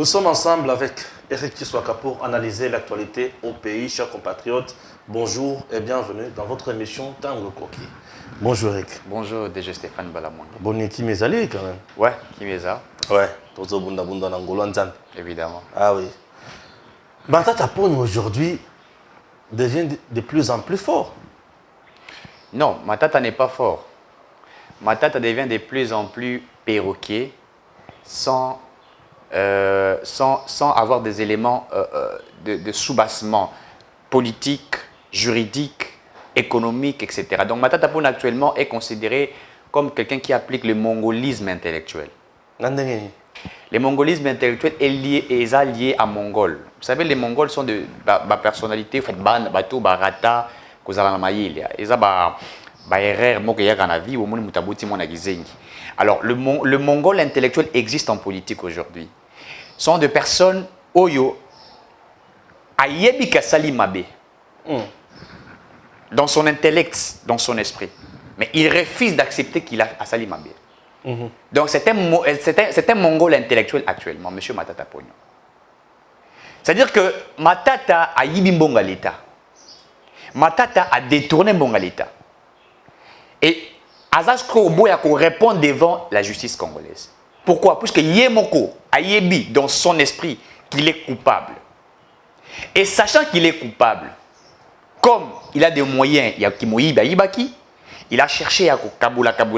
Nous sommes ensemble avec Eric Kiswaka pour analyser l'actualité au pays. Chers compatriotes, bonjour et bienvenue dans votre émission Tango Koki. Bonjour Eric. Bonjour déjà Stéphane Balamouane. Bonne Kimezali quand même. Ouais, Kimeza. Ouais, Tozo Bunda Bunda Nangolo Nzan. Évidemment. Ah oui. Matata Pone aujourd'hui devient de plus en plus fort. Non, Matata n'est pas fort. Matata devient de plus en plus perroquet sans avoir des éléments de soubassement politique, juridique, économique, etc. Donc Matata Pone actuellement est considéré comme quelqu'un qui applique le mongolisme intellectuel. Le mongolisme intellectuel est lié à Mongol. Vous savez, les Mongols sont de personnalité, bateau, barata, kozala na maïlia. Alors, le Mongol intellectuel existe en politique aujourd'hui. Ce sont des personnes oyo ayebika salimabe dans son intellect, dans son esprit. Mais il refuse d'accepter qu'il a salimabe. Donc c'est un Mongol intellectuel actuellement, M. Matata Pone. C'est-à-dire que Matata a yibi mbonga l'État. Matata a détourné mbonga l'État. Et Azasko Boya répond devant la justice congolaise. Pourquoi? Parce que Yemoko a yebi dans son esprit qu'il est coupable. Et sachant qu'il est coupable, comme il a des moyens, il y a Kimoïba Ibaki, il a cherché à Kaboula pour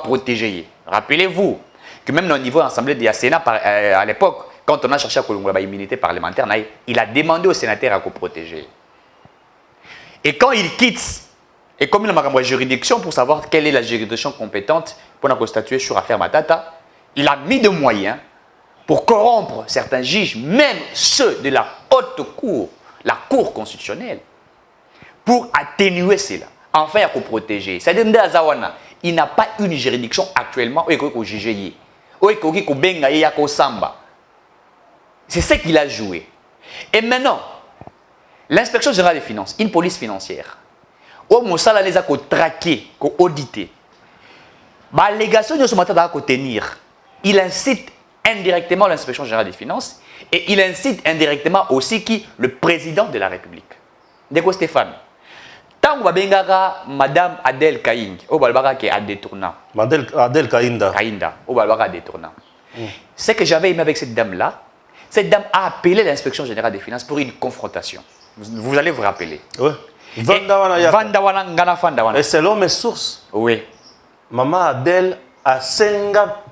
protéger. Rappelez-vous que même au niveau de l'Assemblée de la Sénat, à l'époque, quand on a cherché à Kolongola immunité parlementaire, il a demandé aux sénateurs à protéger. Et quand il quitte, et comme il a une juridiction pour savoir quelle est la juridiction compétente pour statuer sur l'affaire Matata, il a mis des moyens pour corrompre certains juges, même ceux de la haute cour, la cour constitutionnelle, pour atténuer cela. Enfin, il faut protéger. C'est-à-dire il n'a pas une juridiction actuellement où il faut juger. C'est ce qu'il a joué. Et maintenant, l'inspection générale des finances, une police financière, où Moussala les a traqués, auditer, l'allégation de ce matin à tenir, il incite indirectement l'inspection générale des finances et il incite indirectement aussi qui? Le président de la République. Deko Stéphane. Tant que Madame Adèle Kaing, au Balbara qui est à détournant. Adèle Kainda. Kainda, au Balbara détournant. Ce que j'avais aimé avec cette dame-là, cette dame a appelé l'inspection générale des finances pour une confrontation. Vous allez vous rappeler. Oui. Et selon mes sources, oui. Maman Adèle a senga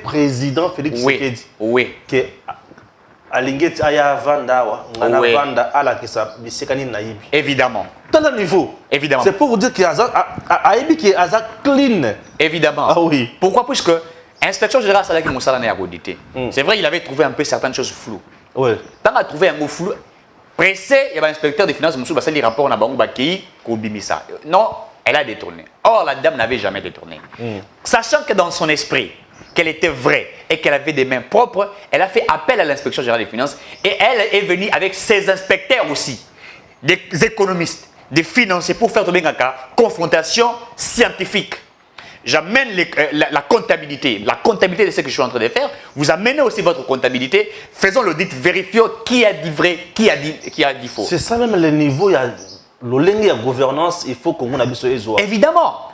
président Félix Tshisekedi. Oui. Que Alingeti aya vandawa, ngana vanda ala kesa bisekani naibi. Évidemment. Dans le niveau. Évidemment. C'est pour vous dire qu'il y a clean. Évidemment. Ah oui. Pourquoi? Puisque l'inspection générale Salaki Moussala n'a pas audité. C'est vrai, il avait trouvé un peu certaines choses floues. Oui. Tant qu'il a trouvé un mot flou, pressé, il y avait un inspecteur des finances, Moussou Bassali, rapport à Bangou Baki, Koubimissa. Non, elle a détourné. Or, la dame n'avait jamais détourné. Sachant que dans son esprit, qu'elle était vraie et qu'elle avait des mains propres, elle a fait appel à l'inspection générale des finances et elle est venue avec ses inspecteurs aussi, des économistes, des financiers pour faire une confrontation scientifique. J'amène la comptabilité. La comptabilité de ce que je suis en train de faire. Vous amenez aussi votre comptabilité. Faisons l'audit, vérifions qui a dit vrai, qui a dit faux. C'est ça même le niveau. Il y a la gouvernance. Il faut qu'on ait besoin. Évidemment.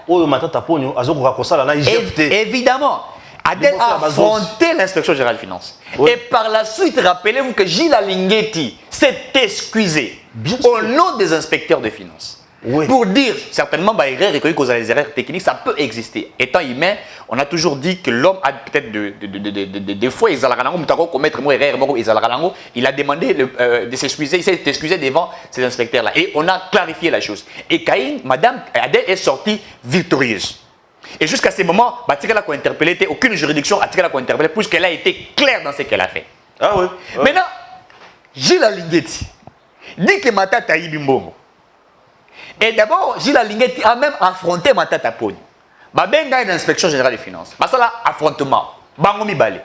Évidemment. Adèle a affronté l'inspection générale des finances. Oui. Et par la suite, rappelez-vous que Gilles Alinguetti s'est excusé au nom des inspecteurs des finances. Oui. Pour dire, certainement, les erreurs techniques, ça peut exister. Étant humain, on a toujours dit que l'homme a peut-être des fois, il a demandé de s'excuser, il s'est excusé devant ces inspecteurs-là. Et on a clarifié la chose. Et Caïn, Madame Adèle est sortie victorieuse. Et jusqu'à ce moment, elle a interpellé, aucune juridiction a interpellé, puisqu'elle a été claire dans ce qu'elle a fait. Ah oui. Maintenant, Gilles Alinguetti dit que Matata Ibimbongo. Et d'abord, Gilles Alinguetti a même affronté Matata Pone. Babenga une inspection générale des finances. Ça là, affrontement. Bangomi Balé.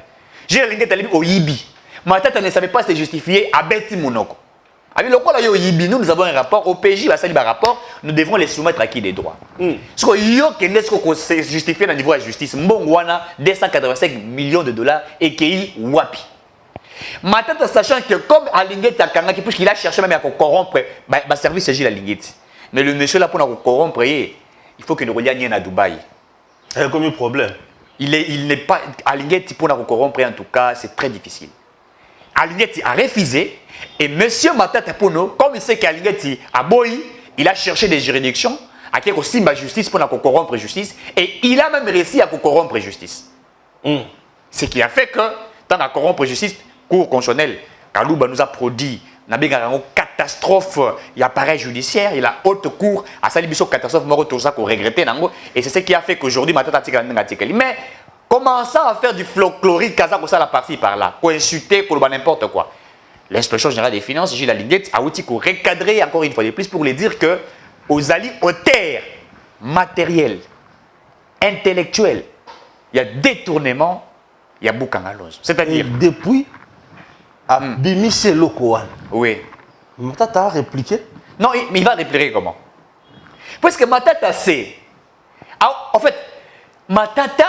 Gilles Alinguetti a dit au Yibi. Matata ne savait pas se justifier à Betty Monoko. Avec le quoi nous avons un rapport, au PJ, un rapport, nous devons les soumettre à qui des droits. Ce qu'on s'est justifié au niveau de la justice, Mbongwana, 285 millions de dollars et qui wapi. Matata, sachant que comme Alingeti a Kangaki, puisqu'il a cherché même à corrompre, le service s'agit de Alingeti. Mais le monsieur là pour nous corrompre, il faut que nous relions à Dubaï. Il y a comme un problème. Il n'est pas. Alingeti pour nous corrompre, en tout cas, c'est très difficile. Alingeti a refusé et M. Matata Pono, comme il sait qu'Alingeti a boyi, il a cherché des juridictions à qui aussi ma justice pour nous corrompre justice et il a même réussi à corrompre justice. Ce qui a fait que dans la corrompre justice, Cour constitutionnelle, Kalouba nous a produit une catastrophe, il y a appareil judiciaire, il y a la haute cour, à Salibiso catastrophe, tout ça qu'on regrettait, et c'est ce qui a fait qu'aujourd'hui, Matata Tika. Mais commençant à faire du folklorique, Kazako ça la partie par là, pour insulter, pour n'importe quoi. L'inspection générale des finances, Gilles Alingeti, a outil pour recadrer encore une fois de plus pour les dire que aux alliés, aux terres matérielles, intellectuelles, il y a détournement, il y a Boukangalose. C'est-à-dire. Depuis, à Bimise Lokoan. Oui. Matata a répliqué. Non, mais il va répliquer comment? Parce que Matata sait. En fait, Matata,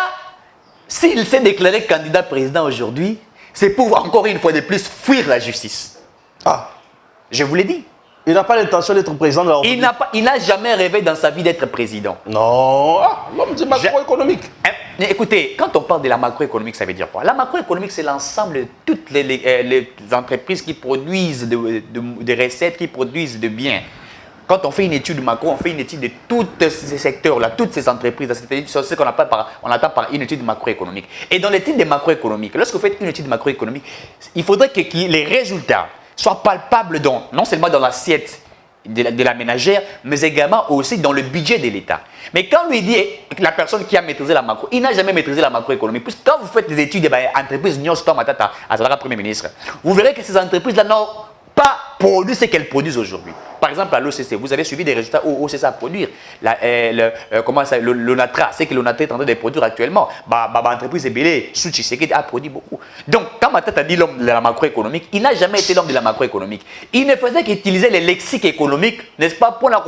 s'il s'est déclaré candidat président aujourd'hui, c'est pour encore une fois de plus fuir la justice. Ah. Je vous l'ai dit. Il n'a pas l'intention d'être président de la République. Il n'a jamais rêvé dans sa vie d'être président. Non. Ah, l'homme dit macroéconomique. Écoutez, quand on parle de la macroéconomique, ça veut dire quoi? La macroéconomique, c'est l'ensemble de toutes les entreprises qui produisent des recettes, qui produisent de biens. Quand on fait une étude macro, on fait une étude de tous ces secteurs-là, toutes ces entreprises. C'est ce qu'on attend par une étude macroéconomique. Et dans l'étude des macroéconomiques, lorsque vous faites une étude macroéconomique, il faudrait que les résultats soient palpables non seulement dans l'assiette de la ménagère, mais également aussi dans le budget de l'État. Mais quand on lui dit la personne qui a maîtrisé la macro, il n'a jamais maîtrisé la macroéconomie. Puisque quand vous faites des études entreprises Matata, à Premier ministre, vous verrez que ces entreprises-là n'ont pas produit ce qu'elles produisent aujourd'hui. Par exemple, à l'OCC, vous avez suivi des résultats où OCC a produire. L'ONATRA, c'est que l'ONATRA est en train de produire actuellement. L'entreprise Ebele, Souchisekedi a produit beaucoup. Donc, quand Matata dit l'homme de la macroéconomique, il n'a jamais été l'homme de la macroéconomique. Il ne faisait qu'utiliser les lexiques économiques, n'est-ce pas, pour la...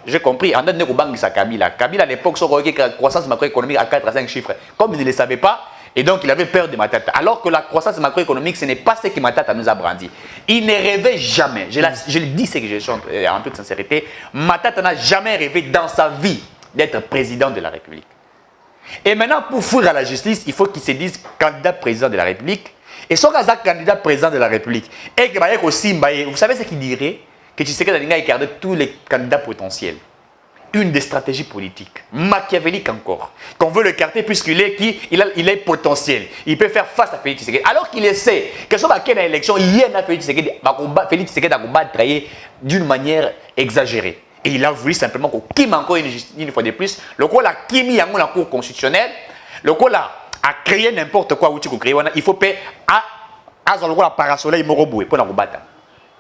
J'ai compris, en date de Kabila. Kabila, à l'époque, la croissance macroéconomique à 4 à 5 chiffres. Comme il ne le savait pas, et donc, il avait peur de Matata. Alors que la croissance macroéconomique, ce n'est pas ce que Matata nous a brandi. Il ne rêvait jamais, je le dis ce que je chante en toute sincérité, Matata n'a jamais rêvé dans sa vie d'être président de la République. Et maintenant, pour fuir à la justice, il faut qu'il se dise candidat président de la République. Et son candidat président de la République, et que aussi, vous savez ce qu'il dirait? Que Tshisekedi a écarté tous les candidats potentiels. Une des stratégies politiques, machiavélique encore, qu'on veut l'écarter puisqu'il est potentiel. Il peut faire face à Félix Tshisekedi. Alors qu'il sait que sur laquelle élection, il y a Félix Tshisekedi a combattre d'une manière exagérée. Et il a voulu simplement qu'il encore une fois de plus, le quoi la Kimi Yango la Cour constitutionnelle, le quoi a créé n'importe quoi, il faut payer à la parasoleil Moroboué pour la combattre.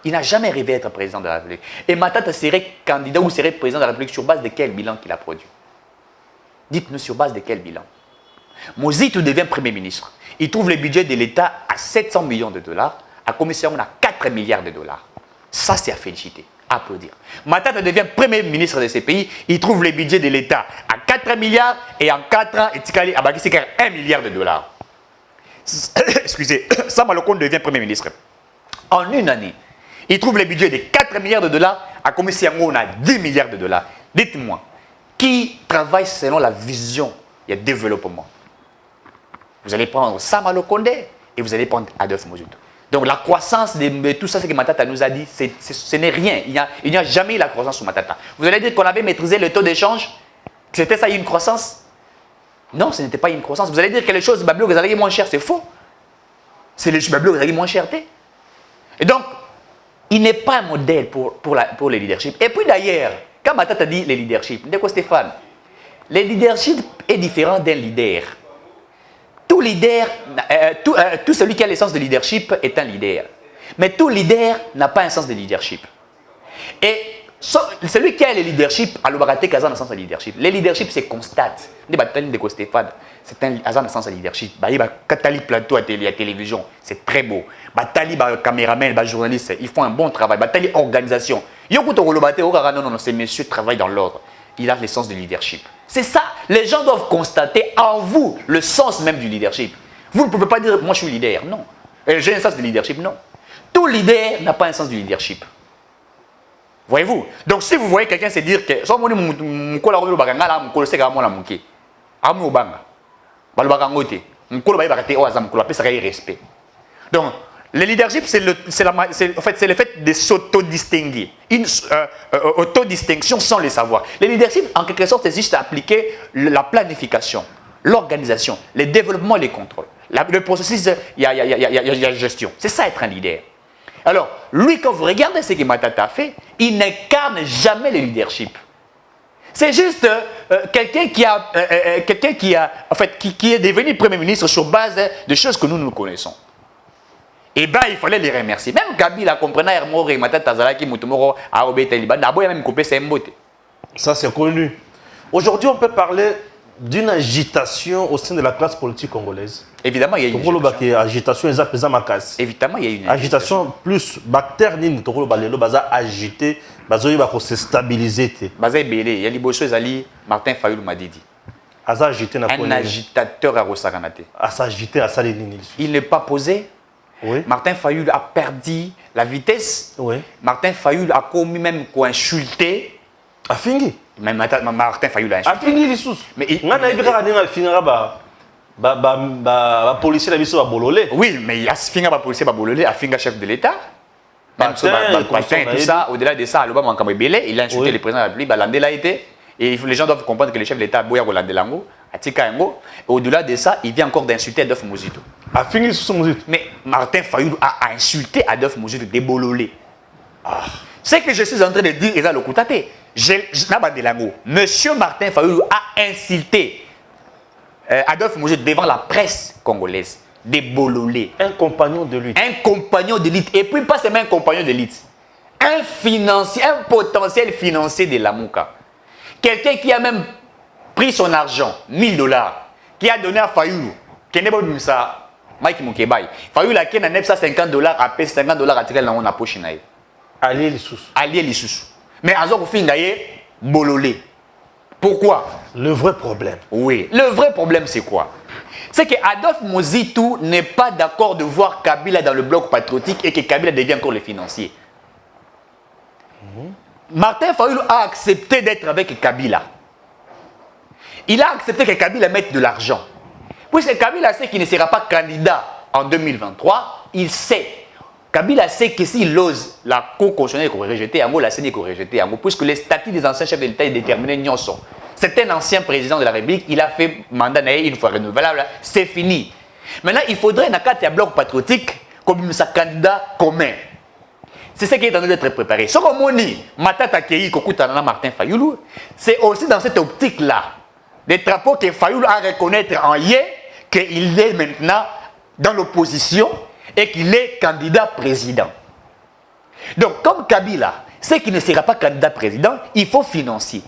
Il n'a jamais rêvé d'être président de la République. Et Matata serait candidat ou serait président de la République sur base de quel bilan qu'il a produit? Dites-nous sur base de quel bilan? Mozitu devient Premier ministre. Il trouve le budget de l'État à 700 millions de dollars. À commission, on a 4 milliards de dollars. Ça, c'est à féliciter, à applaudir. Matata devient Premier ministre de ce pays. Il trouve le budget de l'État à 4 milliards et en 4 ans, il a 1 milliard de dollars. Excusez, Samalokon devient Premier ministre. En une année, il trouve le budget de 4 milliards de dollars. À commission, on a 10 milliards de dollars. Dites-moi, qui travaille selon la vision du développement? Vous allez prendre Sama Lokonde et vous allez prendre Adolphe Mobutu. Donc la croissance de tout ça, ce que Matata nous a dit, ce n'est rien. Il n'y a jamais eu la croissance sur Matata. Vous allez dire qu'on avait maîtrisé le taux d'échange? C'était ça une croissance? Non, ce n'était pas une croissance. Vous allez dire que les choses Bablo vous allez moins cher, c'est faux. C'est les Bablo vous allez moins cher. Et donc, il n'est pas un modèle pour le leadership. Et puis d'ailleurs, quand Matata dit le leadership, de quoi Stéphane? Le leadership est différent d'un leader. Tout leader, tout celui qui a l'essence de leadership est un leader. Mais tout leader n'a pas un sens de leadership. Et celui qui a le leadership, à l'obaraté Kazan dans le sens de leadership. Le leadership, c'est constate. C'est un hasard dans le sens de leadership. Katali plateau à télévision, c'est très beau. Batali caméraman, journaliste, ils font un bon travail. Batali organisation. Non, ces messieurs travaillent dans l'ordre. Il a le sens de leadership. C'est ça. Les gens doivent constater en vous le sens même du leadership. Vous ne pouvez pas dire, moi je suis leader. Non. J'ai un sens de leadership. Non. Tout leader n'a pas un sens du leadership. Voyez-vous? Donc si vous voyez quelqu'un se dire que donc le leadership c'est le fait de s'auto-distinguer, une autodistinction sans le savoir. Le leadership en quelque sorte c'est juste appliquer la planification, l'organisation, le développement et le contrôle. Le processus, il y a la gestion. C'est ça être un leader. Alors, lui, quand vous regardez ce que Matata a fait, il n'incarne jamais le leadership. C'est juste quelqu'un qui est devenu Premier ministre sur base de choses que nous connaissons. Et bien, il fallait les remercier. Même Kabila comprenait Hermore, Matata Zalaki, Mutumoro, Aobe Taliban, Naboya même coupé ses mbote. Ça, c'est connu. Aujourd'hui, on peut parler d'une agitation au sein de la classe politique congolaise. Évidemment, il y a une agitation. Évidemment, il y a une agitation plus bactère ni tokolo balelo baza agité, bazo yiba ko se stabiliser té. Baza belé, ya liboso ezali Martin Fayulu Madidi. Aza agité na un agitateur à Rosaganate. À s'agiter à ça les nini. Il n'est pas posé. Oui. Martin Fayulu a perdu la vitesse. Oui. Martin Fayulu a commis même quoi insulté. A fini. Même Martin Fayulu a insulté. A fini les sous. Mais il n'a pas finira policier la biso ba bololé. Oui, mais il a fini ba policier ba bololé, a fini chef de l'État. Même tout ça, au-delà de ça, il a insulté le président de la République, Balandela été. Et les gens doivent comprendre que le chef de l'État, Boya Golandelango, Atika Ngo, au-delà de ça, il vient encore d'insulter Adolphe Muzito. A fini sur Muzito. Mais Martin Fayulu a insulté Adolphe Muzito de bololé. Ce que je suis en train de dire, Eza Lokutate, Monsieur Martin Fayulu a insulté Adolphe Muzito devant la presse congolaise. Des bololés. Un compagnon de lutte. Un compagnon de lutte. Et puis pas seulement un compagnon de lutte. Un potentiel financier de Lamouka. Quelqu'un qui a même pris son argent, $1000, qui a donné à Fayulu. Qui n'est pas comme ça. Mike Moukebaï. Fayulu a donné $950 à payer $50 à tirer dans la poche. Allié les sous. Allié les sous. Mais à Zoko Fingaye, bololé. Pourquoi? Le vrai problème. Oui. Le vrai problème, c'est quoi? C'est que Adolphe Muzito n'est pas d'accord de voir Kabila dans le bloc patriotique et que Kabila devient encore le financier. Martin Fayulu a accepté d'être avec Kabila. Il a accepté que Kabila mette de l'argent. Puisque Kabila sait qu'il ne sera pas candidat en 2023, il sait. Kabila sait que s'il ose, la Cour constitutionnelle est rejetée, la CENI est rejetée, puisque les statuts des anciens chefs de l'État est déterminé. C'est un ancien président de la République, il a fait mandat une fois renouvelable, c'est fini. Maintenant, il faudrait un bloc patriotique comme sa candidat commun. C'est ce qui est en train d'être préparé. Ce qu'on dit, Matata Kei, Kokutana Martin Fayulu, c'est aussi dans cette optique-là, des drapeaux que Fayulu a reconnaître en Yé, qu'il est maintenant dans l'opposition et qu'il est candidat président. Donc, comme Kabila, c'est qu'il ne sera pas candidat président, il faut financer.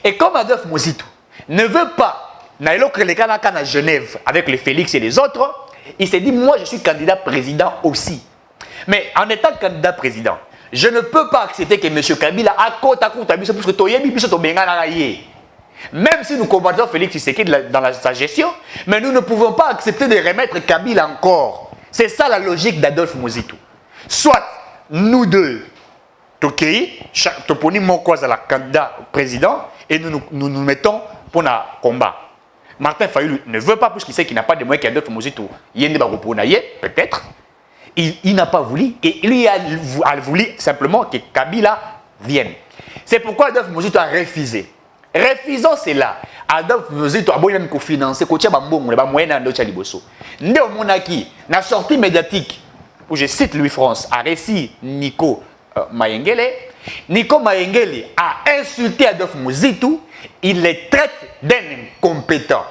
Et comme Adolphe Muzito ne veut pas, à Genève avec les Félix et les autres, il s'est dit, moi je suis candidat président aussi. Mais en étant candidat président, je ne peux pas accepter que M. Kabila a côte à côte à parce que même si nous combattons Félix Tshisekedi dans sa gestion, mais nous ne pouvons pas accepter de remettre Kabila encore. C'est ça la logique d'Adolphe Muzito. Soit nous deux, Tokei, Toponi Mokoz à la candidat président, et nous mettons pour un combat. Martin Fayulu ne veut pas, puisqu'il sait qu'il n'a pas de moyens qu'Adolphe Muzito. Peut-être. Il n'a pas voulu, et lui a voulu simplement que Kabila vienne. C'est pourquoi Adolphe Muzito a refusé. Refusons cela. Adolphe Muzito a même financer, la sortie médiatique, où je cite Louis France, a récit Nico Mayengele. Nico Mayengele a insulté Adolphe Muzito, il les traite d'un incompétent.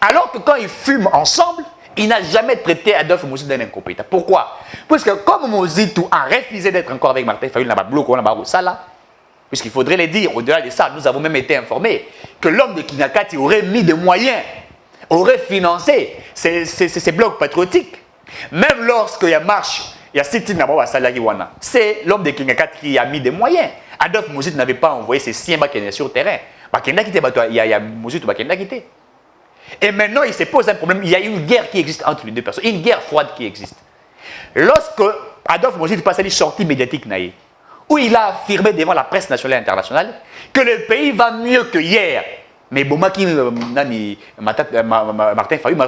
Alors que quand ils fument ensemble, Il n'a jamais traité Adolphe Mozitu d'un incompétent. Pourquoi? Parce que comme Mozitu a refusé d'être encore avec Martin Fayulu, puisqu'il faudrait le dire, au-delà de ça, nous avons même été informés que l'homme de Kingakati aurait mis des moyens, aurait financé ces blocs patriotiques. Même lorsqu'il y a marche, il y a Siti Nabawa Salagiwana, c'est l'homme de Kingakati qui a mis des moyens. Adolphe Mozitu n'avait pas envoyé ses siens sur le terrain. Il y a Mozitu qui était. Et maintenant, il se pose un problème. Il y a une guerre qui existe entre les deux personnes, une guerre froide qui existe. Lorsque Adolphe Mozitu passe à une sortie médiatique, où il a affirmé devant la presse nationale et internationale que le pays va mieux que hier. Mais Bomaki, Martin Fayulu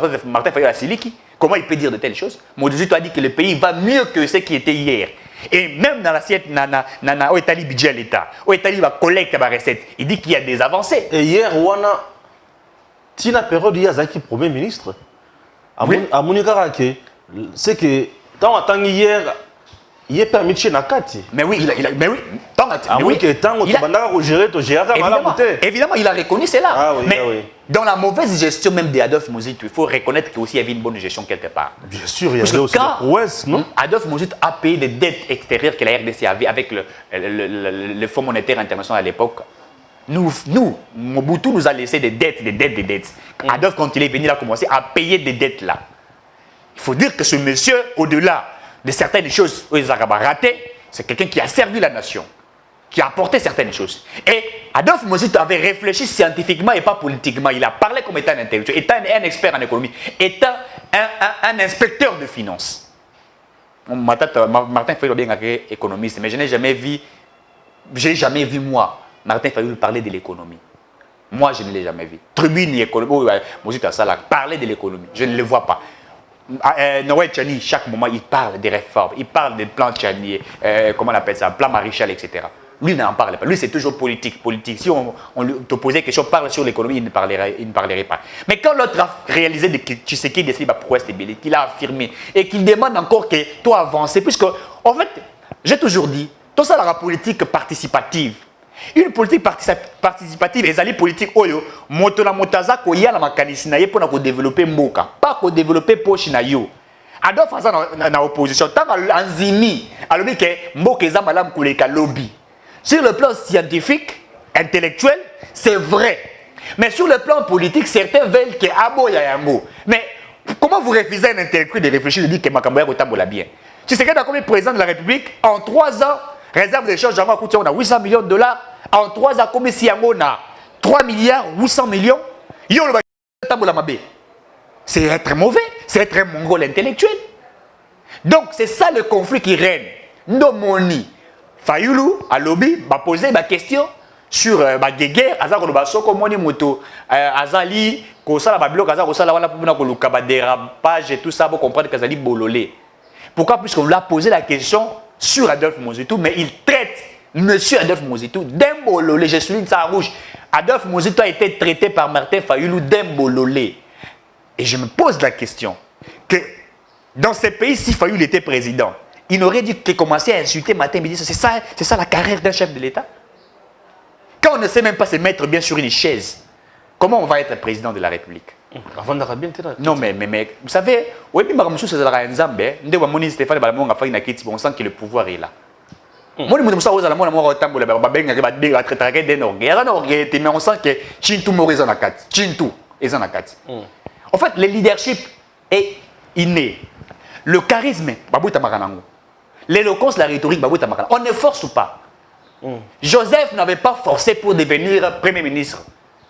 a Siliki, comment il peut dire de telles choses? Mozitu a dit que le pays va mieux que ce qui était hier. Et même dans l'assiette, où est le budget de l'État, où est la collecte de recettes, il dit qu'il y a des avancées. Et hier, Tina période, il y a Zaki, Premier ministre. À Mounikarake, c'est que, tant hier, il est permis de chez Nakati. Mais oui, mais oui. Évidemment, il a reconnu cela. Ah oui, mais oui. Dans la mauvaise gestion même d'Adolphe Mozitu, il faut reconnaître qu'il y avait une bonne gestion quelque part. Bien sûr, il y avait aussi la prouesse, non? Adolphe Mozitu a payé des dettes extérieures que la RDC avait avec le Fonds monétaire international à l'époque. Nous, Mobutu nous a laissé des dettes. Adolphe, quand il est venu, il a commencé à payer des dettes là. Il faut dire que ce monsieur, au-delà de certaines choses où ils ont raté, c'est quelqu'un qui a servi la nation, qui a apporté certaines choses. Et Adolphe Mozitu avait réfléchi scientifiquement et pas politiquement. Il a parlé comme étant un intellectuel, étant un expert en économie, étant un inspecteur de finances. Martin Fayulu est bien économiste, mais je n'ai jamais vu, moi, Martin Fayulu parler de l'économie. Moi, je ne l'ai jamais vu. Tribune économique, Mozitu Asala, parler de l'économie. Je ne le vois pas. Noël Tchani, chaque moment, il parle des réformes, il parle des plans Tchani, comment on appelle ça, plan Marichal, etc. Lui n'en parle pas. Lui, c'est toujours politique. Si on te posait quelque chose, parle sur l'économie, il ne parlerait pas. Mais quand l'autre a réalisé que Tshisekedi décide la prouesse de Bélé, qu'il a affirmé et qu'il demande encore que toi avances, puisque, en fait, j'ai toujours dit, tout ça, la politique participative. Une politique participative, les alliés politiques, motona motaza ko ya la makanisi na ye pour développer mboka, pas pour développer poche na yo. Adolphe Aza na opposition, tant anzimi, alors que mboka eza malam koleka lobby. Sur le plan scientifique, intellectuel, c'est vrai. Mais sur le plan politique, certains veulent que abo ya yango. Mais comment vous refusez un intellectuel de réfléchir, de dire que makambo ya kotambola bien? Tu sais que comme président de la République, en 3 ans, réserve d'échange, on a 800 millions de dollars. En 3 ans, comme si on a 3 milliards, 800 millions. C'est être mauvais, c'est être un mongol intellectuel. Donc, c'est ça le conflit qui règne. Ndomoni, Fayulu, à lobby, va poser ma question sur ma guerre, Azar Soko Moni Moto, Azali, Kosala Bablo, Azar Kosala, Wana Puna Koluka, dérapage et tout ça pour comprendre qu'Azali Bololé. Pourquoi? Puisqu'on lui a posé la question sur Adolphe Mozitu, mais il traite Monsieur Adolphe Mozitu d'imbololé. Je souligne ça en rouge. Adolphe Mozitu a été traité par Martin Fayulu d'imbololé. Et je me pose la question que dans ces pays, si Fayulu était président, il n'aurait dû que commencer à insulter Martin Midi. C'est ça la carrière d'un chef de l'État. Quand on ne sait même pas se mettre bien sur une chaise, comment on va être président de la République? Avant d'arriver, non, mais vous savez, on sent que le pouvoir est là. Moi, on sent que Chintu Moriza Nakati. Chintu est Nakati. En fait, le leadership est inné. Le charisme, l'éloquence, la rhétorique, on ne force pas. Joseph n'avait pas forcé pour devenir Premier ministre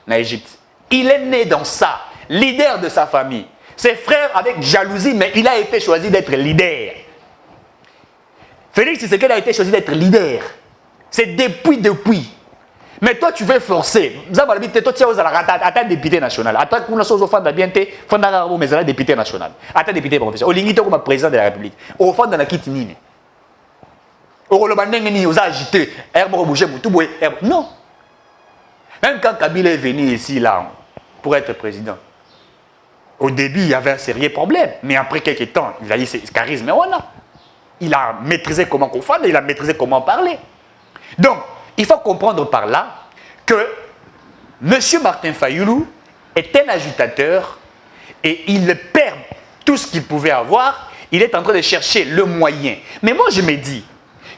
en Égypte. Il est né dans ça, leader de sa famille. Ses frères avec jalousie, mais il a été choisi d'être leader. Félix Tshisekedi a été choisi d'être leader. C'est depuis. Mais toi, tu veux forcer. Toi, tu es député national. Tu es député national. Tu es député professionnel. Tu es président de la République. Tu es dans la kitnine. Non. Même quand Kabila est venu ici, là, pour être président, au début, il y avait un sérieux problème. Mais après quelques temps, il a eu ce charisme. Il a maîtrisé comment confondre, il a maîtrisé comment parler. Donc, il faut comprendre par là que M. Martin Fayulu est un agitateur et il perd tout ce qu'il pouvait avoir, il est en train de chercher le moyen. Mais moi, je me dis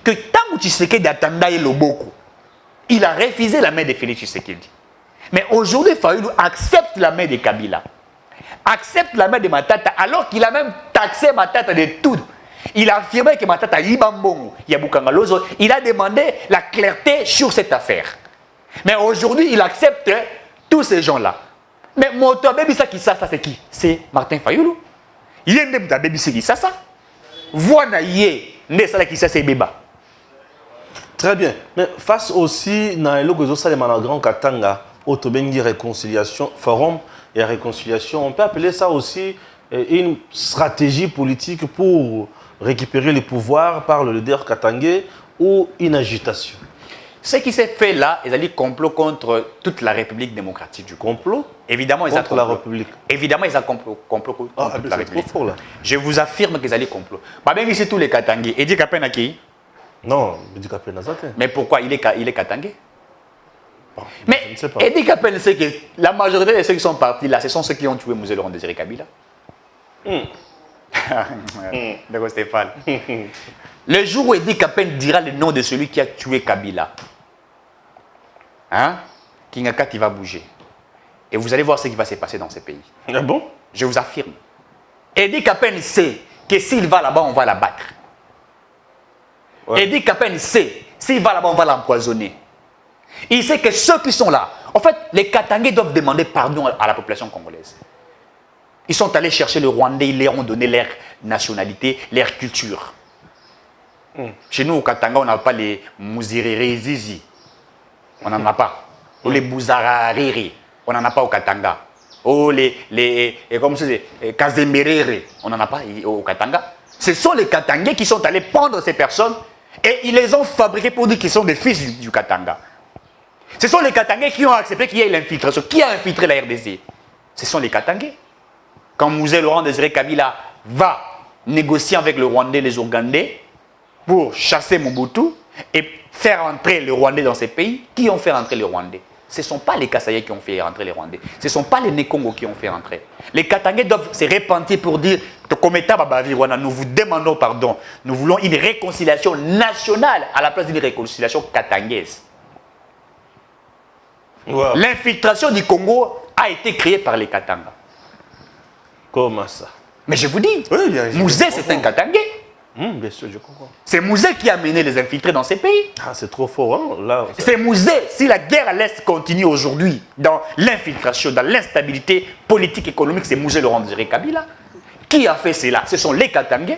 que tant que Tshisekedi attendait Loboko, il a refusé la main de Félix Tshisekedi. Mais aujourd'hui, Fayoulou accepte la main de Kabila, accepte la main de Matata, alors qu'il a même taxé Matata de tout. Il a affirmé que Matata Yibambongo, Yabukangalozo, il a demandé la clarté sur cette affaire. Mais aujourd'hui, il accepte tous ces gens-là. Mais Moto Bebisa Kisasa, c'est qui? C'est Martin Fayoulou. Yende Bebisa Kisasa. Voilà, Nesala Kisasa et Beba. Très bien. Mais face aussi, dans le logo de Grand Katanga, Otobengi Réconciliation, Forum et Réconciliation, on peut appeler ça aussi une stratégie politique pour récupérer le pouvoir par le leader katangais ou une agitation. Ce qui s'est fait là, ils ont dit complot contre toute la République démocratique du complot. Évidemment, ils ont contre la République. Évidemment, ils ont complot contre la République. Trop fort, là. Je vous affirme qu'ils allaient complot. Même ici, tous les Katangais. Edi Kapen à qui? Non, Edi Kapen Nazate. Mais pourquoi il est Katangais? Bon, mais je ne sais pas. Edi Kapen sait que la majorité de ceux qui sont partis là, ce sont ceux qui ont tué Mouzé Laurent Désiré Kabila. D'accord, Stéphane. Le jour où Edi Kapen dira le nom de celui qui a tué Kabila, hein, Kingakati va bouger. Et vous allez voir ce qui va se passer dans ces pays. Ah bon? Je vous affirme. Edi Kapen sait que s'il va là-bas, on va l'abattre. Ouais. Edi Kapen sait, s'il va là-bas, on va l'empoisonner. Il sait que ceux qui sont là, en fait, les Katangais doivent demander pardon à la population congolaise. Ils sont allés chercher le Rwandais, ils leur ont donné leur nationalité, leur culture. Chez nous, au Katanga, on n'a pas les Mouziriri Zizi. On n'en a pas. Ou les Bouzarariri. On n'en a pas au Katanga. Ou les Kazemberere. On n'en a pas au Katanga. Ce sont les Katangais qui sont allés prendre ces personnes et ils les ont fabriqués pour dire qu'ils sont des fils du Katanga. Ce sont les Katangais qui ont accepté qu'il y ait l'infiltration. Qui a infiltré la RDC? Ce sont les Katangais. Quand Mouzé Laurent Désiré Kabila va négocier avec le Rwandais, les Ougandais, pour chasser Mobutu et faire entrer les Rwandais dans ces pays, qui ont fait entrer les Rwandais? Ce ne sont pas les Kasaïs qui ont fait entrer les Rwandais. Ce ne sont pas les Nékongo qui ont fait entrer. Les Katangais doivent se repentir pour dire nous vous demandons pardon. Nous voulons une réconciliation nationale à la place d'une réconciliation katangaise. Wow. L'infiltration du Congo a été créée par les Katanga. Comment ça? Mais je vous dis, oui, Mouzé c'est un Katangais. Bien sûr, je comprends. C'est Mouzé qui a mené les infiltrés dans ces pays. Ah, c'est trop fort, hein? Là, c'est Mouzé. Si la guerre à l'Est continue aujourd'hui dans l'infiltration, dans l'instabilité politique, économique, c'est Mouzé Laurent Désiré Kabila. Qui a fait cela? Ce sont les Katangais.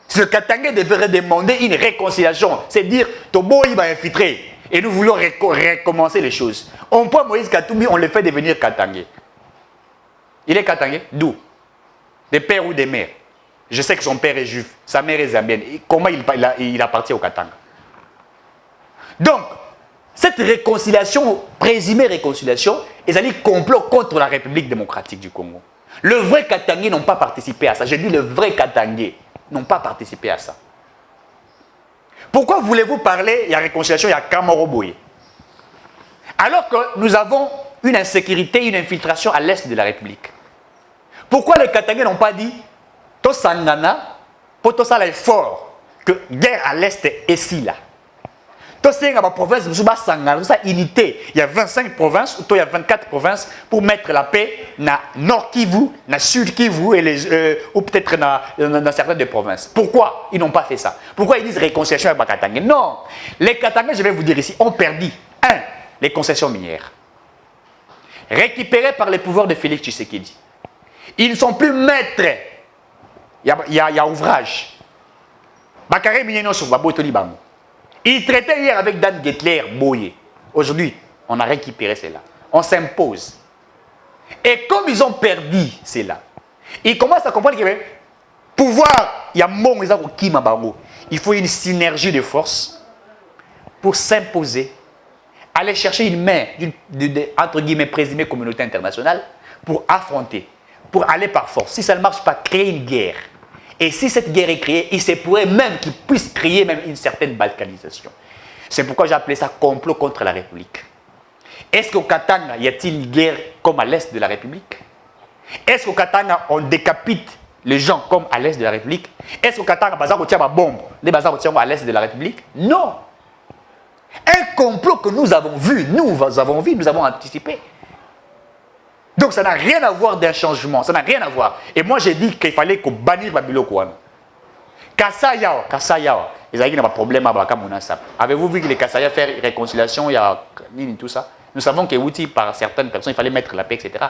Ce Katangais devrait demander une réconciliation. C'est dire, Tobo, il va infiltrer. Et nous voulons recommencer les choses. On prend Moïse Katumbi, on le fait devenir Katangais. Il est Katangais? D'où? Des pères ou des mères? Je sais que son père est juif, sa mère est zambienne. Comment il appartient au Katanga? Donc, cette réconciliation, présumée réconciliation, ils allaient complot contre la République démocratique du Congo. Le vrai Katangais n'ont pas participé à ça. Je dis le vrai Katangais n'ont pas participé à ça. Pourquoi voulez-vous parler, il y a réconciliation, il y a Kamoroboye? Alors que nous avons une insécurité, une infiltration à l'est de la République. Pourquoi les Katangais n'ont pas dit to sangana pour tout ça l'effort que guerre à l'est est ici là. Tout ça dans la province de sangana, ça unité. Il y a 25 provinces ou il y a 24 provinces pour mettre la paix dans Nord Kivu, dans Sud Kivu et ou peut-être dans certaines des provinces. Pourquoi ils n'ont pas fait ça? Pourquoi ils disent réconciliation avec les Katangais? Non, les Katangais, je vais vous dire ici, ont perdu les concessions minières récupérées par les pouvoirs de Félix Tshisekedi. Ils ne sont plus maîtres. Il y a ouvrage. Il traitait hier avec Dan Gettler, Boye. Aujourd'hui, on a récupéré cela. On s'impose. Et comme ils ont perdu cela, ils commencent à comprendre que pouvoir, il y a mon il faut une synergie de forces pour s'imposer, aller chercher une main entre guillemets présumée communauté internationale pour affronter, pour aller par force. Si ça ne marche pas, créer une guerre. Et si cette guerre est créée, il se pourrait même qu'il puisse créer même une certaine balkanisation. C'est pourquoi j'ai appelé ça complot contre la République. Est-ce qu'au Katanga, y a-t-il une guerre comme à l'est de la République? Est-ce qu'au Katanga, on décapite les gens comme à l'est de la République? Est-ce qu'au Katanga, on tient ma bombe, les bazars à l'est de la République? Non. Un complot que nous avons vu, nous avons anticipé. Donc ça n'a rien à voir d'un changement, ça n'a rien à voir. Et moi j'ai dit qu'il fallait qu'on bannisse Babilo Kouane. Kassaya, ils avaient un problème avec Kamounasap. Avez-vous vu que les Kassaya faire réconciliation, il y a tout ça? Nous savons que outil par certaines personnes, il fallait mettre la paix, etc.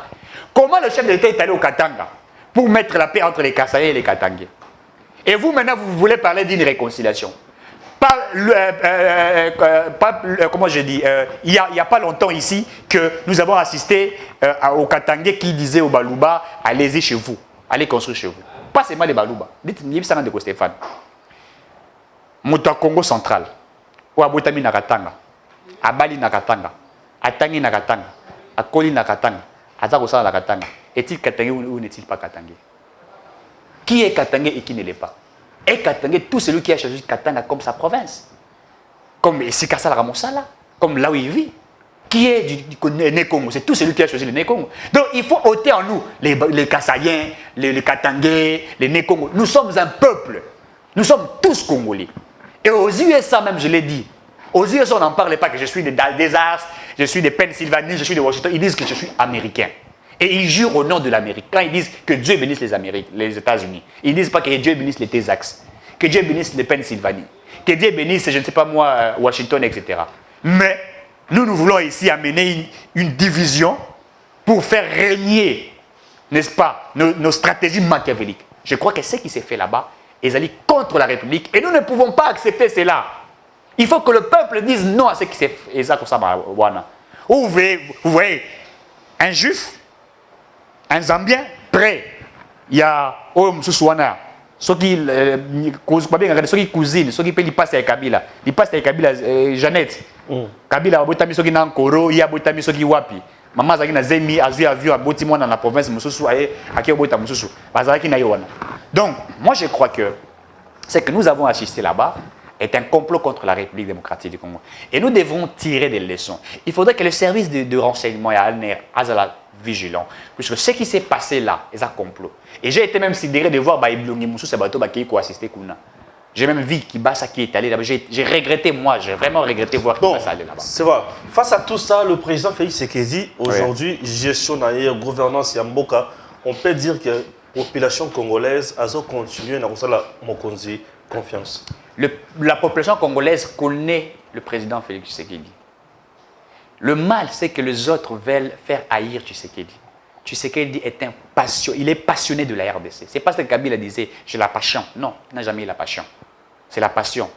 Comment le chef de l'État est allé au Katanga pour mettre la paix entre les Kassaya et les Katangais? Et vous maintenant vous voulez parler d'une réconciliation? Comment je dis, il n'y a pas longtemps ici que nous avons assisté aux Katangais qui disaient aux Balouba, allez-y chez vous, allez construire chez vous. Pas seulement les Balouba. Dites-moi ça de Stéphane. Moto Congo central, ou à Botami Nakatanga, à Bali Nakatanga, à Tangi Nakatanga, à Koli Nakatanga, à Zagosa Nakatanga. Est-il Katangé ou n'est-il pas Katangé? Qui est Katangé et qui ne l'est pas? Et Katangé, tout celui qui a choisi Katanga comme sa province. Comme Sikasa Ramosala, comme là où il vit. Qui est du Né-Congo? C'est tout celui qui a choisi le Né-Congo. Donc il faut ôter en nous les Kassayens, les Katangais, les Né-Congo. Nous sommes un peuple. Nous sommes tous Congolais. Et aux USA même, je l'ai dit. Aux USA, on n'en parle pas que je suis des Arts, je suis de Pennsylvanie, je suis de Washington. Ils disent que je suis américain. Et ils jurent au nom de l'Amérique. Quand ils disent que Dieu bénisse les États-Unis, ils ne disent pas que Dieu bénisse les Texas, que Dieu bénisse les Pennsylvanie, que Dieu bénisse, je ne sais pas moi, Washington, etc. Mais nous voulons ici amener une division pour faire régner, n'est-ce pas, nos stratégies machiavéliques. Je crois que ce qui s'est fait là-bas, ils allaient contre la République. Et nous ne pouvons pas accepter cela. Il faut que le peuple dise non à ce qui s'est fait. Vous voyez, un juif, un Zambien, prêt. Il y a ceux qui cousine, ceux qui peuvent passer avec Kabila. Il passe avec Kabila, Jeannette. Kabila a botami ceux qui n'ont Koro, il y a botami ceux qui wapi. Maman Zagina Zemi a vu à Botimon dans la province, Moussou, à qui Bota Moussou. Donc, moi je crois que ce que nous avons assisté là-bas est un complot contre la République démocratique du Congo. Et nous devons tirer des leçons. Il faudrait que le service de renseignement et ANR soit vigilant, puisque ce qui s'est passé là est un complot. Et j'ai été même sidéré de voir Iblongi Moussou Sabato qui a assisté Kuna. J'ai même vu Kibasa qui est allé là-bas. J'ai regretté, moi, j'ai vraiment regretté voir Kibasa aller là-bas. C'est vrai. Face à tout ça, le président Félix Tshisekedi, aujourd'hui, gestion d'ailleurs, gouvernance Yamboka, on peut dire que la population congolaise a continué à avoir confiance. La population congolaise connaît le président Félix Tshisekedi. Le mal, c'est que les autres veulent faire haïr Tshisekedi. Tshisekedi est un passion, il est passionné de la RDC. C'est pas ce que Kabila disait, j'ai la passion. Non, il n'a jamais eu la passion. C'est la passion.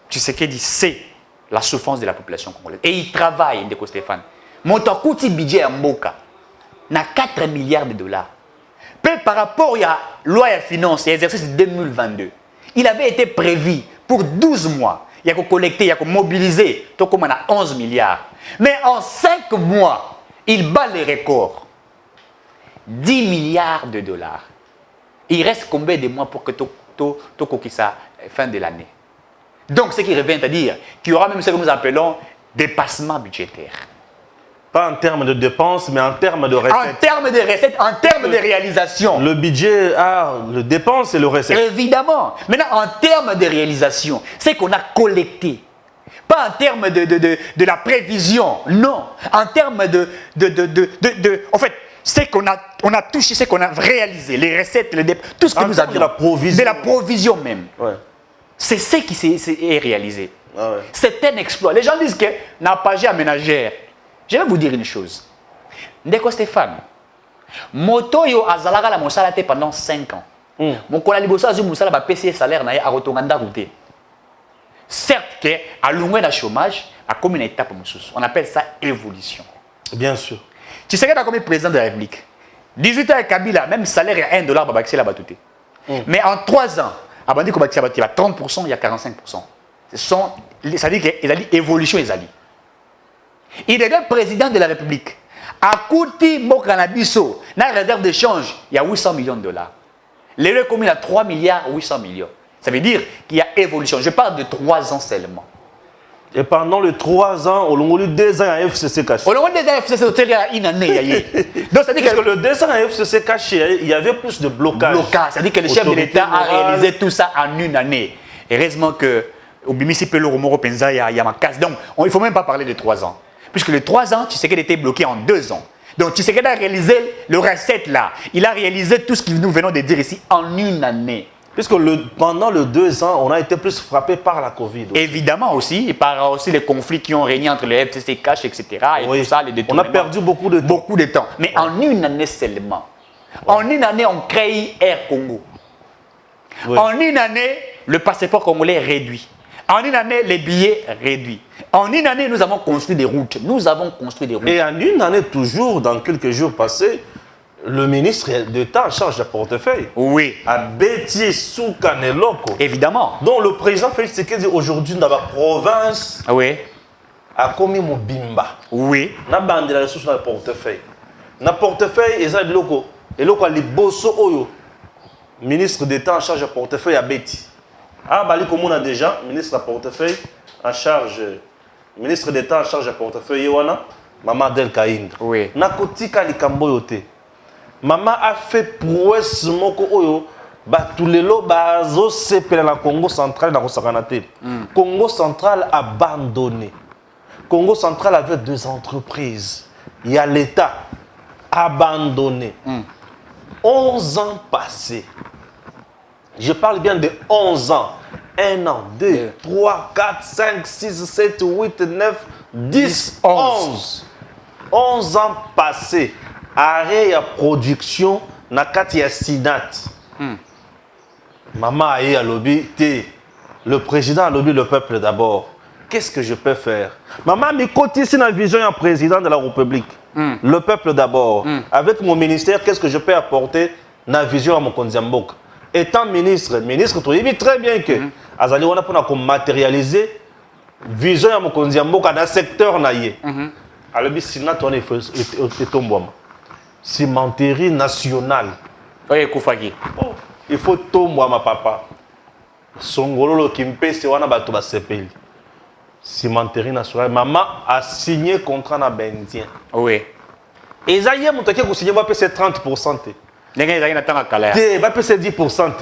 Tshisekedi sait la souffrance de la population congolaise. Et il travaille, Ndeko Stéphane. Montakuti budget à Mboka n'a 4 milliards de dollars. Puis par rapport à la loi et finances et exercice 2022, il avait été prévu pour 12 mois. Il y a qu'à collecter, il y a qu'à mobiliser. Tout comme on a 11 milliards. Mais en 5 mois, il bat les records. 10 milliards de dollars. Il reste combien de mois pour que tu ça fin de l'année? Donc, ce qui revient à dire qu'il y aura même ce que nous appelons dépassement budgétaire. Pas en termes de dépenses, mais en termes de recettes. En termes de recettes, en termes de réalisation. Le budget a le dépenses et le recette. Évidemment. Maintenant, en termes de réalisation, c'est qu'on a collecté. Pas en termes de la prévision, non. En termes en fait, c'est qu'on a touché, c'est qu'on a réalisé, les recettes, tout ce que nous avions. De la provision même. Ouais. C'est ce qui s'est réalisé. Ah ouais. C'est un exploit. Les gens disent que n'a pas j'ai aménagère. Je vais vous dire une chose. Ndeko Stéphane, moto yo azalaka la mosala te pendant 5 ans. Mon kola liboso azu mosala ba PC salaire na ya rotonganda route. Certes que à longueur de chômage, à comme une étape mosusu. On appelle ça évolution. Bien sûr. Tu sais que comme président de la République, 18 ans avec Kabila, même salaire à $1 ba baxé la batouté. Mais en 3 ans, abandi ko baxé il y a 30%, il y a 45%. Ça dit que ils a dit évolution ils a dit. Il devient président de la République. À Kouti Mokanabiso, dans la réserve d'échange, il y a 800 millions de dollars. L'État commune a 3 milliards 800 millions. Ça veut dire qu'il y a évolution. Je parle de 3 ans seulement. Et pendant les 3 ans, on a eu 2 ans à FCC caché. Au long des FCC, il y a une année. Donc, c'est-à-dire Parce que le 2 ans à FCC caché, il y avait plus de blocage. C'est-à-dire que le chef de l'État a réalisé tout ça en une année. Heureusement que au Bimisi Pelo Romoro Penza, il y a ma casse. Donc, il ne faut même pas parler de 3 ans. Puisque les 3 ans, Tshisekedi était bloqué en 2 ans. Donc, Tshisekedi a réalisé le recette là. Il a réalisé tout ce que nous venons de dire ici en une année. Puisque pendant les 2 ans, on a été plus frappé par la Covid. Aussi. Évidemment aussi, et par aussi les conflits qui ont régné entre les FCC cash, etc. Et Oui. tout ça, les On détournements. a perdu beaucoup de temps. Beaucoup de temps. Mais en une année seulement. En une année, on crée Air Congo. Oui. En une année, le passeport congolais réduit. En une année, les billets réduits. En une année, nous avons construit des routes. Nous avons construit des routes. Et en une année, toujours, dans quelques jours passés, le ministre d'État en charge de portefeuille Oui, a bêti Soukaneloko. évidemment. Donc le président Félix Tshisekedi aujourd'hui dans la province Oui, a commis Mobimba. oui, Na bande la ressource dans le portefeuille. Na portefeuille, et ça de loko. Et loko a les bosso oyo. Ministre d'État en charge de portefeuille a bêti. Ah, Bali comme on a déjà, ministre de portefeuille en charge, ministre d'État en charge de portefeuille Yewana, Maman Del Kaïnd. oui. Nakotika likambo yote. Maman a fait prouesse moko oyo. Tous les lots bazo sepela na Congo central na Kosakanate. Congo central abandonné. Congo central avait 2 entreprises. Il y a l'État abandonné. 11 ans passés. Je parle bien de 11 ans. 1 an, 2, 3, 4, 5, 6, 7, 8, 9, 10, 11. 11 ans passés. Arrêt à production na kati ya Sinat. Maman a lobby, le président a lobby le peuple d'abord. Qu'est-ce que je peux faire? Maman me côté ici dans la vision du président de la République. Le peuple d'abord. Avec mon ministère, qu'est-ce que je peux apporter dans la vision à mon Konziambok? Étant ministre, tu dis très bien que Azali on a pour matérialiser vision à mon Konziambok dans le secteur naïe. Alors bi Sinat on est tombé. Cimenterie nationale. Oui, Koufaki. Oh, il faut tomber ma papa. Songolo Kimpe c'est wana bato ba sepeli. Cimenterie nationale. Maman a signé contrat na Bendien. Oui. Et ça y est, mon toqué ko signé va payer 30%. Nenga ezaki na tanga kala. T va payer 10%.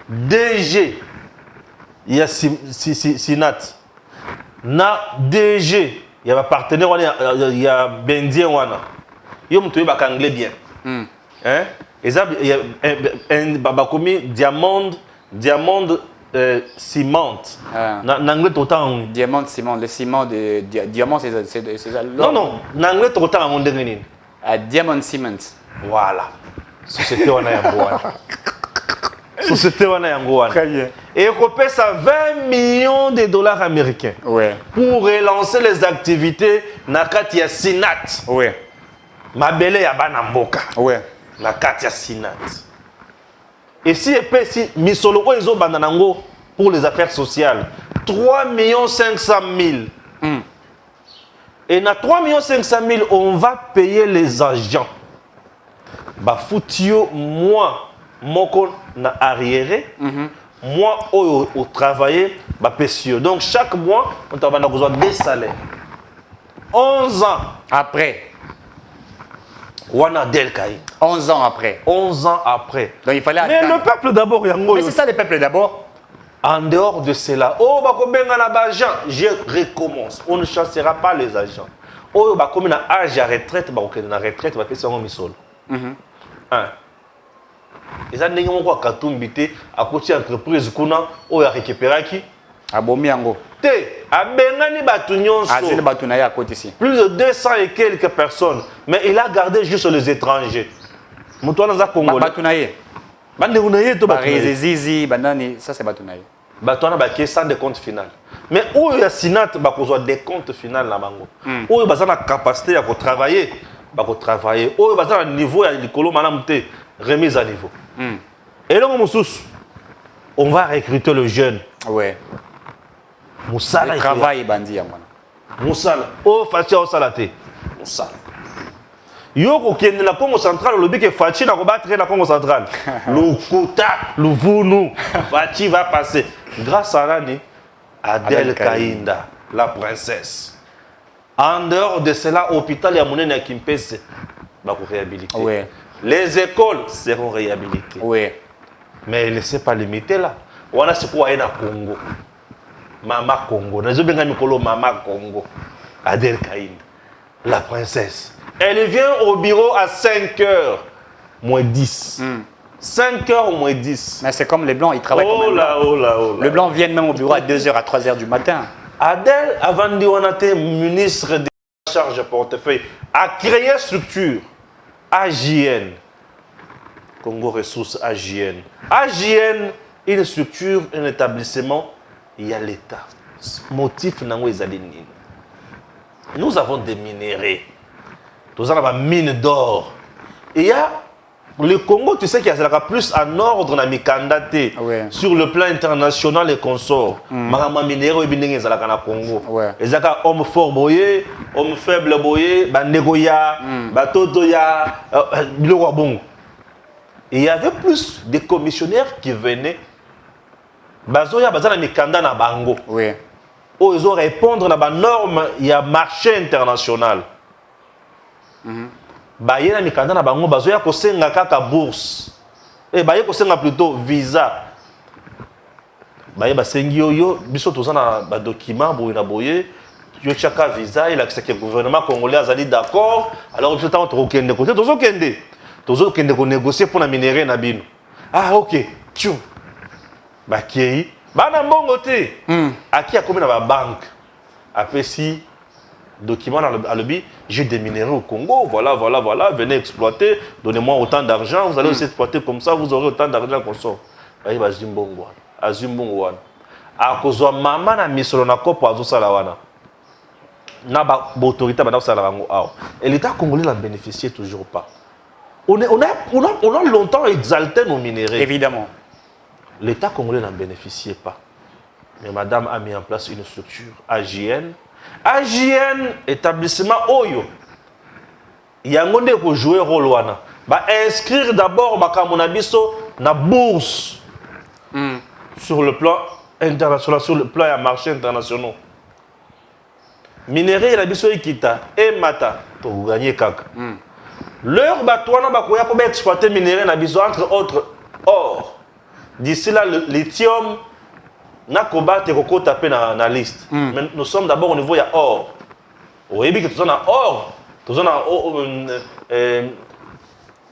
DG. Il y a Sinat. Na DG, il y a un partenaire il y a Bendien wana. Yo mtu ba anglais bien. Hein? Et ça il y a un babakomi diamond ciment. N'anglais total. Diamant ciment, le ciment de diamant c'est ça. Non, n'anglais total en monde ngini. Diamond cement. Voilà. Société wana ya Ngoana. Société wana ya Ngoana. Très bien. Et on paie ça 20 millions de dollars américains. Ouais. Pour relancer les activités na kati ya Sinat. Ouais. Mabele ya bana mboka. Ouais. Na kati ya Sinat. Et si Misolo ils ont bandanango pour les affaires sociales 3 500 000. Et na 3 500 000 on va payer les agents. Ba foutio moi moko na arriéré. Moi au travailler ba pessio. Donc chaque mois on a besoin de 2 salaires. 11 ans Après. Wana Del Kaï. 11 ans après. 11 ans après. Donc il fallait Mais attendre. le peuple d'abord, Yango. Mais c'est ça le peuple d'abord. En dehors de cela, oh, bakobenga na bagent, je recommence. On ne chassera pas les agents. Oh, bakomi na âge à retraite, bakokende na retraite, bapesi yango misolo. Eza ndenge moko akatumbi te akoti entreprise kuna oyo arécupéraki. Abomi yango. Te, abengani batu nyonso. Azeli batu na ya côté ici. Plus de 200 et quelques personnes. Mais il a gardé juste les étrangers. Moutoua naza Congolais. Batu na ye. Bande unaye to batu. Zizi, banani, ça c'est batu na ye. Batoana baké sans des comptes final. Mais où il y a Sinat bakozwa des comptes final na bango. Où il y a la capacité à travailler, travailler. Où il y a niveau à l'école manam te remise à niveau. Et là on va recruter le jeune. Ouais. Moussala le travail bandi yango. Moussala. Oh Fatia au salate. Moussala. Yoko qui est la Congo centrale, le but que Fachi n'a pas battre la Congo centrale. Le Kouta, le Vounou, Fachi va passer. Grâce à l'année, Adel Kainda, la princesse. En dehors de cela, l'hôpital Yamoune à Kimpese va réhabiliter. Oui. Les écoles seront réhabilitées. Oui. Mais ne s'est pas limité là. On a ce quoi na Congo. Mama Congo. Nous avons Mikolo Mama Congo. Adel Kaïnd. La princesse. Elle vient au bureau à 5h moins 10. 5h moins 10. Mais c'est comme les Blancs, ils travaillent comme les Blancs. Oh là. Les Blancs viennent même au bureau à 2h, à 3h du matin. Adel, avant de dire ministre de la charge de portefeuille, a créé une structure. AJN. Congo Ressources AJN. AJN, une structure, un établissement, il y a l'État. Motif, nous avons des minéraux. Nous avons des mines d'or. Et il y a le Congo, tu sais qu'il y a plus en ordre dans mes candidatés sur le plan international et consorts. Marama minéraux et binding dans le Congo. Et ça homme fort boyé, homme faible boyé, bandegoya, batotoya, le roi bon. Et il y avait plus de commissionnaires qui venaient. Bazoya bazana mikanda na bango. Oui. Oh, ils ont répondre à la norme, il y a marché international. Baye na mikanda na bango bazoya kosenga kaka bourse. Et baye kosenga plutôt visa. Baye basengi yo biso tozana ba document boye na boye. Yo chaka visa il a que le gouvernement congolais azali d'accord. Alors biso tant to kende côté tozo kende ko négocier pour na minerai na bino. Ah OK. Tchou. Bakei bana mbongo te. Aki a commis na ba banque. Après si document à l'objet, j'ai des minéraux au Congo, voilà, venez exploiter, donnez-moi autant d'argent, vous allez aussi exploiter comme ça, vous aurez autant d'argent qu'on sort. Aïe, Zimbongwan, Azimbongwan. A cause de maman na misolo na kopo azo salawana. Na ba autorité ba salawango aw. Et l'État congolais n'en bénéficie toujours pas. On a longtemps exalté nos minéraux. Évidemment. L'État congolais n'en bénéficiait pas. Mais madame a mis en place une structure, AJN. AJN, établissement Oyo. Il y a un monde qui jouer rôle. Inscrire d'abord na bourse sur le plan international, sur le plan marché international. Minerai et la biso ikita et mata pour gagner kaka. Leur batouana bakoya pour exploiter minerai na biso entre autres or. D'ici là le lithium na koba te koko taper na liste. Mais nous sommes d'abord au niveau il y a or. Oui, que tu as or, tu as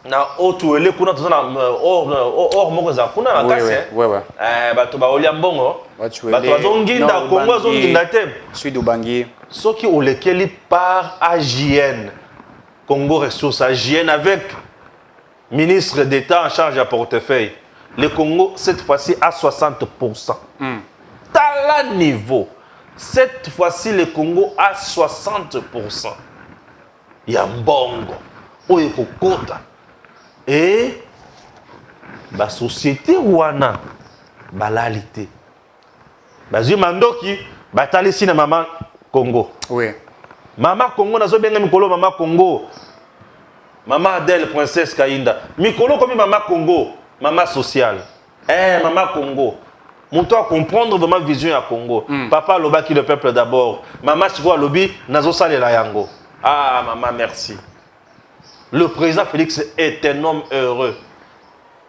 na otu ele kuna tu as or moko za kuna na kase. Oui. Bato ba olia mbongo. Bato azonginda Congo azonginda te. Sud Ubangi. Soki olekeli par AJN Congo Ressources AJN avec ministre d'État en charge à portefeuille. Le Congo cette fois-ci à 60%. Tala niveau. Cette fois-ci, le Congo a 60%. Il y a Mbongo, Oyekokota. Et la société Wana, balalité. Bazi Mandoki, batali si na maman Congo. Oui. Maman Congo, nazo benga mikolo maman Congo. Maman Adel, princesse Kainda. Mikolo comme maman Congo, maman sociale. Maman Congo. Mon toi comprendre vraiment vision à Congo. Papa loba qui le peuple d'abord. Maman Chigo lobi nazo sale la yango. Ah maman merci. Le président Félix est un homme heureux.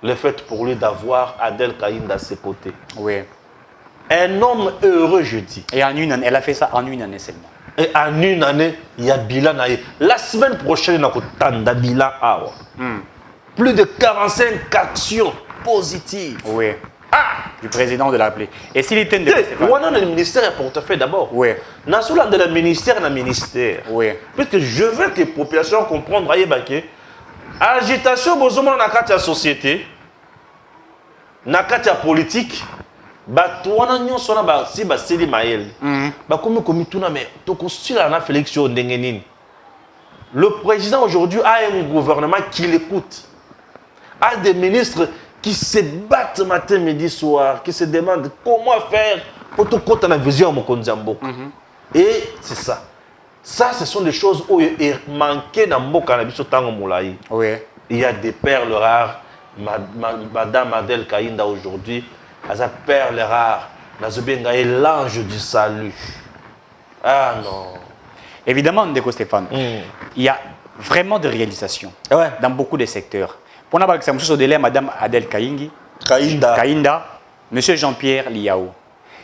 Le fait pour lui d'avoir Adel Kaïnda à ses côtés. Oui. Un homme heureux je dis. Et en une année, elle a fait ça en une année seulement. Et en une année, il y a bilan. La semaine prochaine, il y a un bilan. Plus de 45 actions positives. Oui. Du président de l'appeler. Et s'il était on a le ministère et portefeuille d'abord. Oui. Nasoula de la ministère na ministère. Oui. Puisque je veux que la population comprenne que agitation bozomona na kati ya société, na kati ya politique, bato wana nyonso na ba si ba seli mael. Ba komi tuna mais tokosila na Félix yo ndenge nini. Le président aujourd'hui a un gouvernement qui l'écoute. A des ministres qui se battent matin, midi, soir, qui se demandent comment faire pour tout compte la vision de Mokonzambo. Et c'est ça. Ça, ce sont des choses où il manquait dans le cannabis tango moulaï. Oui. Il y a des perles rares. Madame Adel Kaïnda aujourd'hui, elle a perles rares. Nazobenga est l'ange du salut. Ah non. Évidemment, Ndeko Stéphane, il y a vraiment des réalisations Ouais. dans beaucoup de secteurs. Pour n'avoir que ça, M. Sodele, Mme Adèle Kainda, M. Jean-Pierre Liao.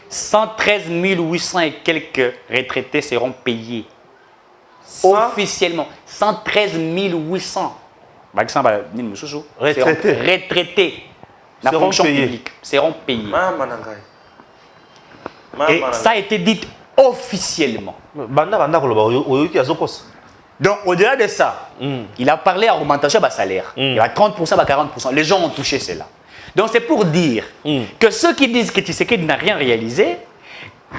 113 800 et quelques retraités seront payés. Officiellement. 113 800. Retraités. La fonction publique seront payés. Et ça a été dit officiellement. Donc, au-delà de ça, il a parlé à augmentation de salaire. Il y a 30%, 40%. Les gens ont touché cela. Donc, c'est pour dire que ceux qui disent que Tshisekedi n'a rien réalisé,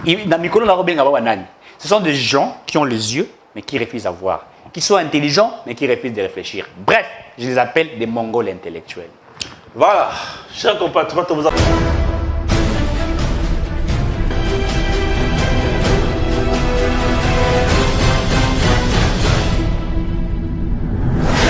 ce sont des gens qui ont les yeux, mais qui refusent à voir. Qui sont intelligents, mais qui refusent de réfléchir. Bref, je les appelle des Mongols intellectuels. Voilà, chers compatriotes, vous avez...